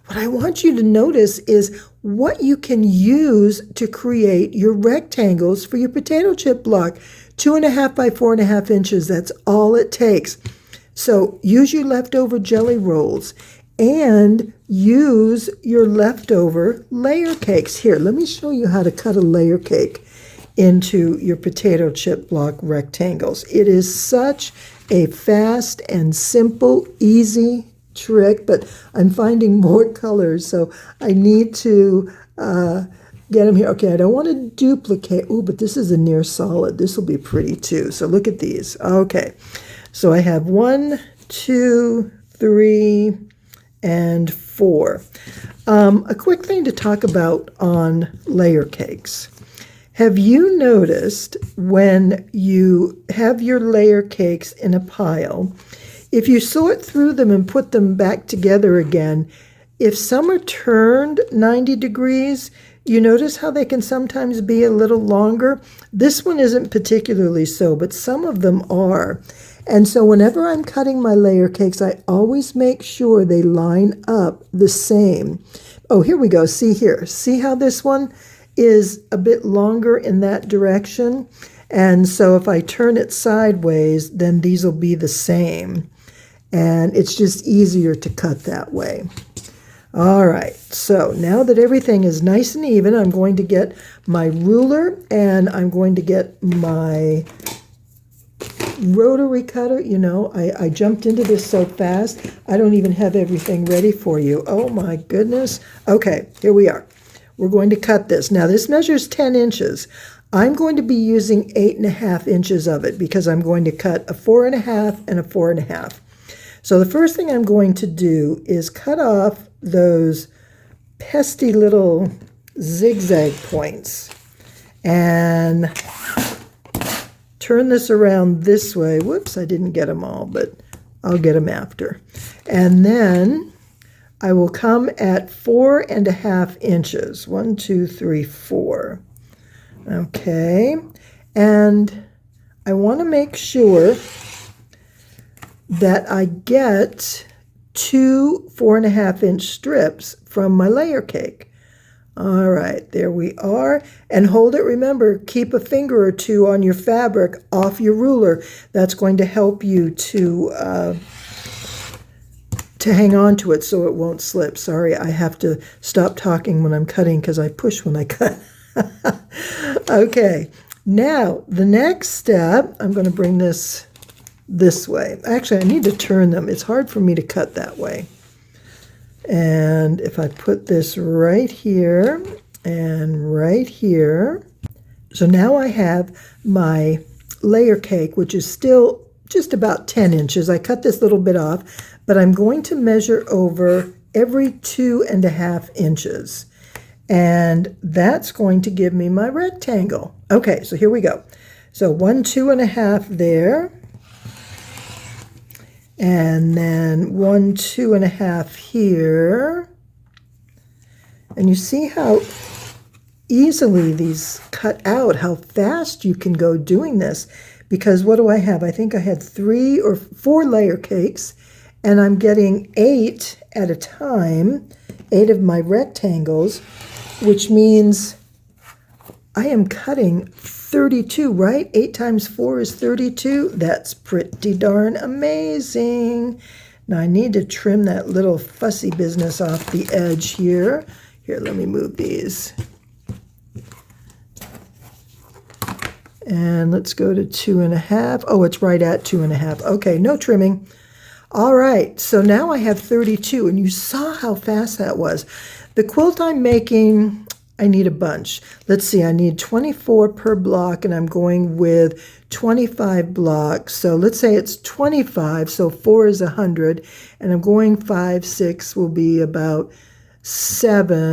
what I want you to notice is what you can use to create your rectangles for your potato chip block. 2.5 by 4.5 inches, that's all it takes. So use your leftover jelly rolls and use your leftover layer cakes. Here, let me show you how to cut a layer cake into your potato chip block rectangles. It is such a fast and simple, easy trick, but I'm finding more colors, so I need to get them here. Okay, I don't want to duplicate. Oh, but this is a near solid. This will be pretty too. So look at these. Okay, so I have 1, 2, 3, and 4. A quick thing to talk about on layer cakes. Have you noticed when you have your layer cakes in a pile, if you sort through them and put them back together again, if some are turned 90 degrees, you notice how they can sometimes be a little longer? This one isn't particularly so, but some of them are. And so whenever I'm cutting my layer cakes, I always make sure they line up the same. Oh, here we go. See here. See how this one is a bit longer in that direction? And so if I turn it sideways, then these will be the same. And it's just easier to cut that way. All right, so now that everything is nice and even, I'm going to get my ruler and I'm going to get my rotary cutter. You know, I jumped into this so fast, I don't even have everything ready for you. Oh my goodness. Okay, here we are. We're going to cut this. Now this measures 10 inches. I'm going to be using 8.5 inches of it because I'm going to cut a 4.5 and a 4.5. So the first thing I'm going to do is cut off those pesky little zigzag points and turn this around this way. Whoops, I didn't get them all, but I'll get them after. And then I will come at 4.5 inches. 1, 2, 3, 4. Okay, and I want to make sure that I get 2 4.5-inch strips from my layer cake. All right, there we are. And hold it, remember, keep a finger or two on your fabric off your ruler. That's going to help you to hang on to it so it won't slip. Sorry, I have to stop talking when I'm cutting because I push when I cut. Okay, now the next step, I'm going to bring this way. Actually, I need to turn them. It's hard for me to cut that way. And if I put this right here and right here, so now I have my layer cake, which is still just about 10 inches. I cut this little bit off, but I'm going to measure over every 2.5 inches. And that's going to give me my rectangle. Okay, so here we go. So 1 2.5 there. And then 1 2.5 here. And you see how easily these cut out, how fast you can go doing this. Because what do I have? I think I had 3 or 4 layer cakes, and I'm getting 8 at a time, 8 of my rectangles, which means I am cutting 32, right? 8 times 4 is 32. That's pretty darn amazing. Now I need to trim that little fussy business off the edge here. Here, let me move these. And let's go to 2.5. Oh, it's right at 2.5. Okay, no trimming. All right, so now I have 32, and you saw how fast that was. The quilt I'm making, I need a bunch. Let's see, I need 24 per block, and I'm going with 25 blocks. So let's say it's 25, so 4 is 100, and I'm going 5, 6 will be about 7-ish.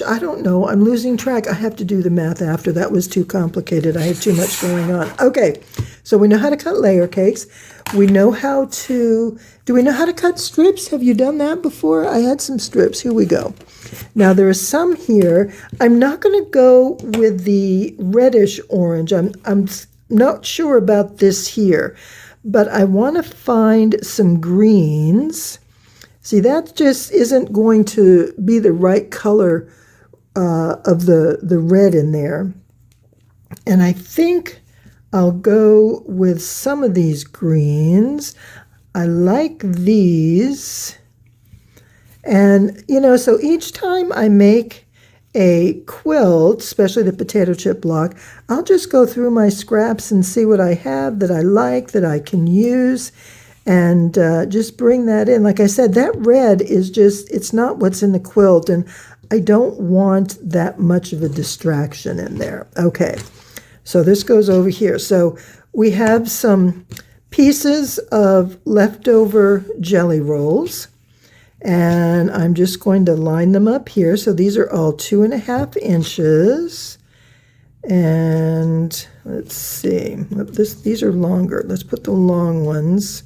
I don't know. I'm losing track. I have to do the math after. That was too complicated. I had too much going on. Okay, so we know how to cut layer cakes. We know how to, do we know how to cut strips? Have you done that before? I had some strips. Here we go. Now there are some here. I'm not going to go with the reddish orange. I'm not sure about this here, but I want to find some greens. See, that just isn't going to be the right color of the red in there. And I think I'll go with some of these greens. I like these. And, you know, so each time I make a quilt, especially the potato chip block, I'll just go through my scraps and see what I have that I like, that I can use, and just bring that in. Like I said, that red is just, it's not what's in the quilt, and I don't want that much of a distraction in there. Okay, so this goes over here. So we have some pieces of leftover jelly rolls, and I'm just going to line them up here. So these are all 2.5 inches. And let's see, these are longer. Let's put the long ones,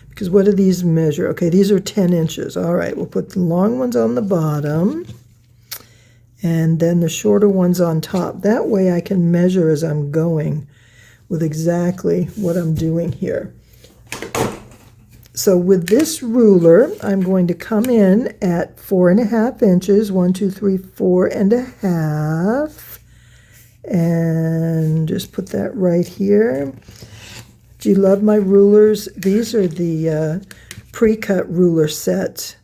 because what do these measure? Okay, these are 10 inches. All right, we'll put the long ones on the bottom, and then the shorter ones on top. That way I can measure as I'm going with exactly what I'm doing here. So with this ruler, I'm going to come in at 4.5 inches, 1, 2, 3, 4.5, and just put that right here. Do you love my rulers? These are the pre-cut ruler set.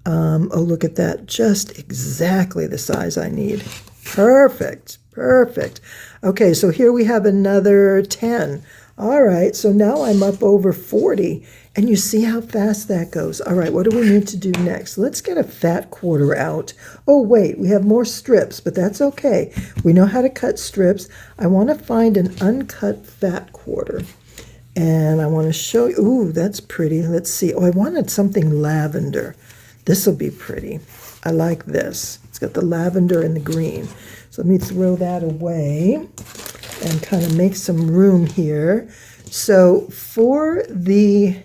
Oh, look at that, just exactly the size I need. Perfect, perfect. Okay, so here we have another 10. All right, so now I'm up over 40, and you see how fast that goes. All right, what do we need to do next? Let's get a fat quarter out. Oh, wait, we have more strips, but that's okay. We know how to cut strips. I want to find an uncut fat quarter, and I want to show you. Ooh, that's pretty. Let's see. Oh, I wanted something lavender. This will be pretty. I like this. It's got the lavender and the green. So let me throw that away and kind of make some room here. So for the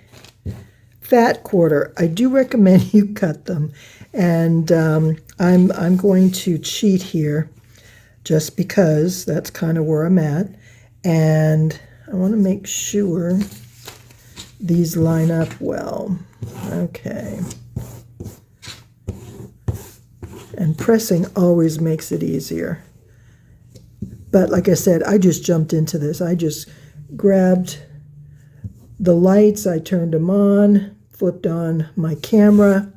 fat quarter, I do recommend you cut them. And I'm going to cheat here just because that's kind of where I'm at. And I want to make sure these line up well. Okay. And pressing always makes it easier. But like I said, I just jumped into this. I just grabbed the lights, I turned them on, flipped on my camera,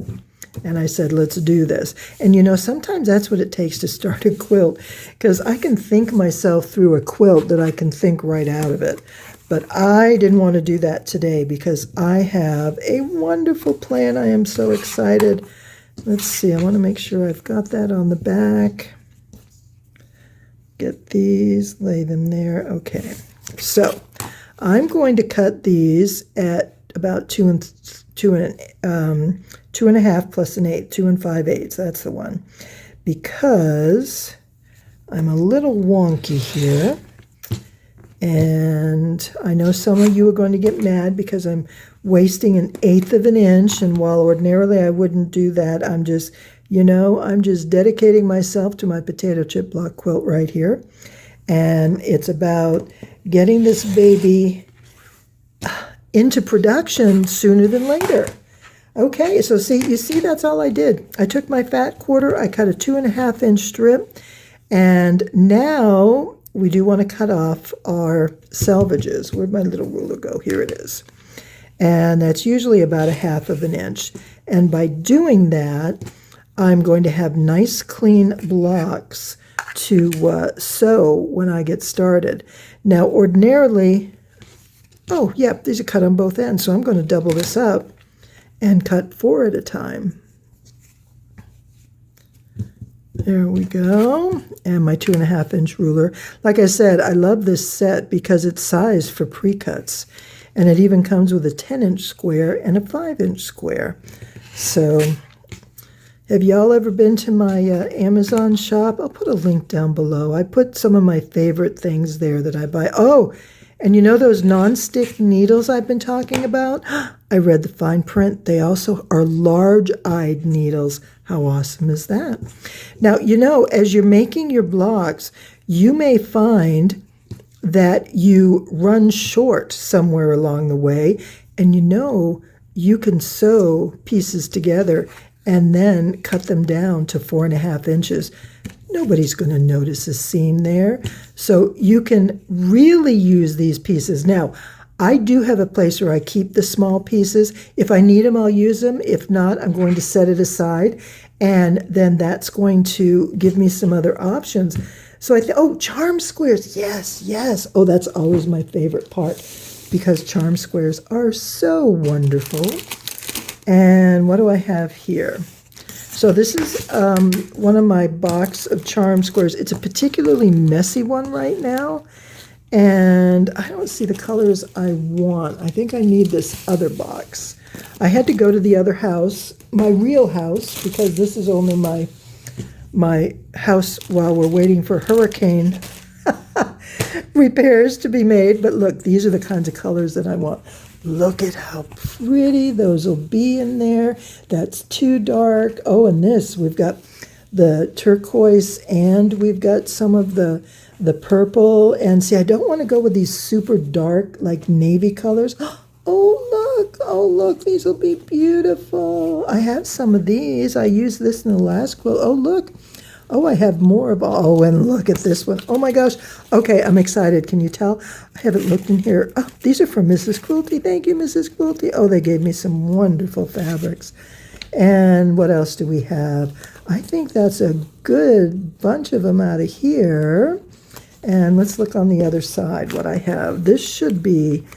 and I said, let's do this. And you know, sometimes that's what it takes to start a quilt, because I can think myself through a quilt that I can think right out of it. But I didn't want to do that today because I have a wonderful plan. I am so excited. Let's see, I want to make sure I've got that on the back. Get these, lay them there. Okay, so I'm going to cut these at about 2.5 plus an 8, 2 5/8. That's the one, because I'm a little wonky here, and I know some of you are going to get mad because I'm wasting 1/8 of an inch, and while ordinarily I wouldn't do that, I'm just, you know, I'm just dedicating myself to my potato chip block quilt right here. And it's about getting this baby into production sooner than later. Okay, so you see that's all I did. I took my fat quarter, I cut a 2.5 inch strip, and now we do want to cut off our selvages. Where'd my little ruler go? Here it is. And that's usually about 1/2 inch. And by doing that, I'm going to have nice clean blocks to sew when I get started. Now ordinarily, oh yep, these are cut on both ends, so I'm going to double this up and cut 4 at a time. There we go. And my 2.5 inch ruler. Like I said, I love this set because it's sized for pre-cuts. And it even comes with a 10-inch square and a 5-inch square. So have y'all ever been to my Amazon shop? I'll put a link down below. I put some of my favorite things there that I buy. Oh, and you know those non-stick needles I've been talking about? I read the fine print. They also are large-eyed needles. How awesome is that? Now, you know, as you're making your blocks, you may find that you run short somewhere along the way, and you know you can sew pieces together and then cut them down to 4.5 inches. Nobody's going to notice a seam there. So you can really use these pieces. Now, I do have a place where I keep the small pieces. If I need them, I'll use them. If not, I'm going to set it aside. And then that's going to give me some other options. So oh, charm squares. Yes, yes. Oh, that's always my favorite part because charm squares are so wonderful. And what do I have here? So this is one of my box of charm squares. It's a particularly messy one right now. And I don't see the colors I want. I think I need this other box. I had to go to the other house, my real house, because this is only my house while we're waiting for hurricane repairs to be made. But look, these are the kinds of colors that I want. Look at how pretty those will be in there. That's too dark. Oh, and this, we've got the turquoise and we've got some of the purple. And see, I don't want to go with these super dark, like navy colors. Oh, look, these will be beautiful. I have some of these. I used this in the last quilt. Oh, look. Oh, I have more of, oh, and look at this one. Oh my gosh. Okay, I'm excited. Can you tell? I haven't looked in here. Oh, these are from Mrs. Quilty. Thank you, Mrs. Quilty. Oh, they gave me some wonderful fabrics. And what else do we have? I think that's a good bunch of them out of here. And let's look on the other side what I have. This should be,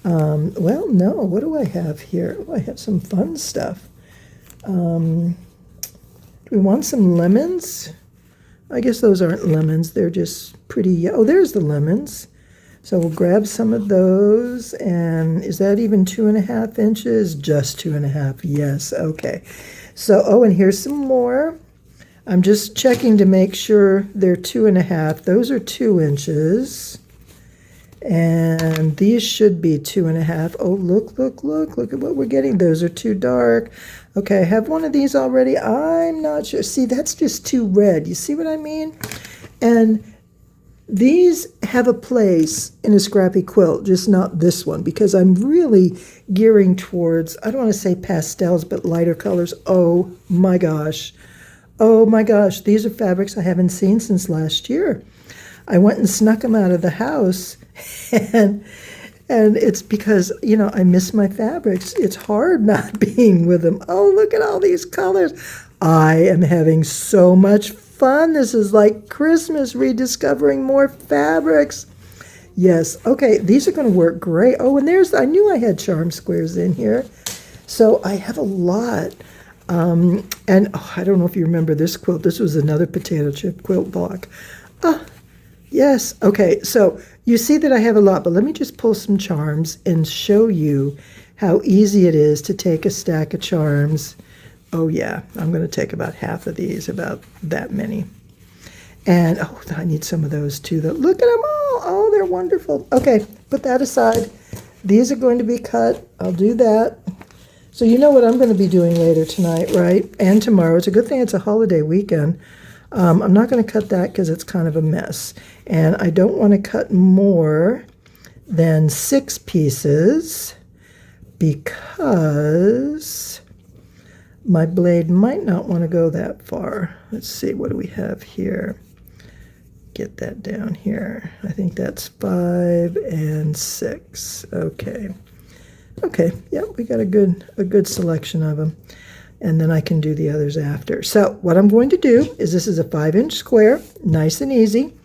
well, no, what do I have here? Oh, I have some fun stuff. Do we want some lemons? I guess those aren't lemons. They're just pretty. Oh, there's the lemons. So we'll grab some of those. And is that even 2.5 inches? Just 2.5. Yes. Okay. So, oh, and here's some more. I'm just checking to make sure they're 2.5. Those are 2 inches. And these should be 2.5. Oh, look at what we're getting. Those are too dark. Okay, I have one of these already. I'm not sure. See, that's just too red. You see what I mean? And these have a place in a Scrappy quilt, just not this one, because I'm really gearing towards, I don't want to say pastels, but lighter colors. Oh my gosh. Oh my gosh, these are fabrics I haven't seen since last year. I went and snuck them out of the house, and it's because, you know, I miss my fabrics. It's hard not being with them. Oh, look at all these colors. I am having so much fun. This is like Christmas, rediscovering more fabrics. Yes, okay, these are going to work great. Oh, and I knew I had charm squares in here. So I have a lot. And oh, I don't know if you remember this quilt. This was another potato chip quilt block. Yes. Okay. So you see that I have a lot, but let me just pull some charms and show you how easy it is to take a stack of charms. Oh yeah, I'm going to take about half of these, about that many. And oh, I need some of those too, though. Look at them all. Oh, they're wonderful. Okay, put that aside. These are going to be cut. I'll do that. So you know what I'm going to be doing later tonight, right? And tomorrow. It's a good thing it's a holiday weekend. I'm not going to cut that because it's kind of a mess. And I don't want to cut more than 6 pieces because my blade might not want to go that far. Let's see, what do we have here? Get that down here. I think that's 5 and 6. Okay. Okay, yeah, we got a good selection of them. And then I can do the others after. So what I'm going to do is, this is a 5-inch square, nice and easy.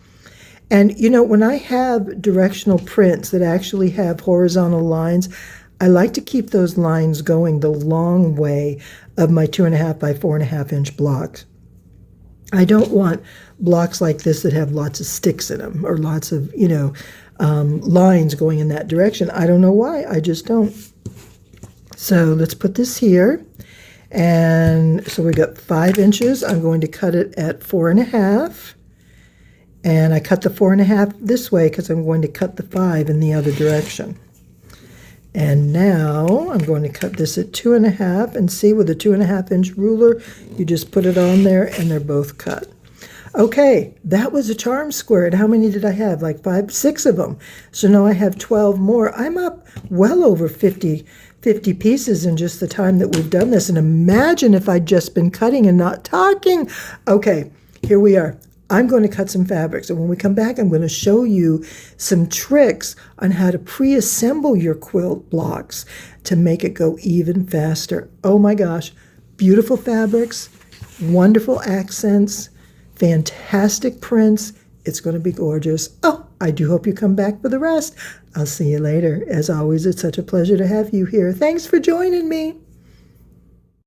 And you know, when I have directional prints that actually have horizontal lines, I like to keep those lines going the long way of my 2.5 by 4.5 inch blocks. I don't want blocks like this that have lots of sticks in them or lots of, you know, lines going in that direction. I don't know why, I just don't. So let's put this here. And so we've got 5 inches. I'm going to cut it at 4.5. And I cut the 4.5 this way because I'm going to cut the 5 in the other direction. And now I'm going to cut this at 2.5. And see, with a 2.5 inch ruler, you just put it on there and they're both cut. Okay, that was a charm square. And how many did I have? Like 5, 6 of them. So now I have 12 more. I'm up well over 50 50 pieces in just the time that we've done this. And imagine if I'd just been cutting and not talking. Okay, here we are. I'm going to cut some fabrics. And when we come back, I'm going to show you some tricks on how to pre-assemble your quilt blocks to make it go even faster. Oh my gosh, beautiful fabrics, wonderful accents, fantastic prints. It's going to be gorgeous. Oh, I do hope you come back for the rest. I'll see you later. As always, it's such a pleasure to have you here. Thanks for joining me.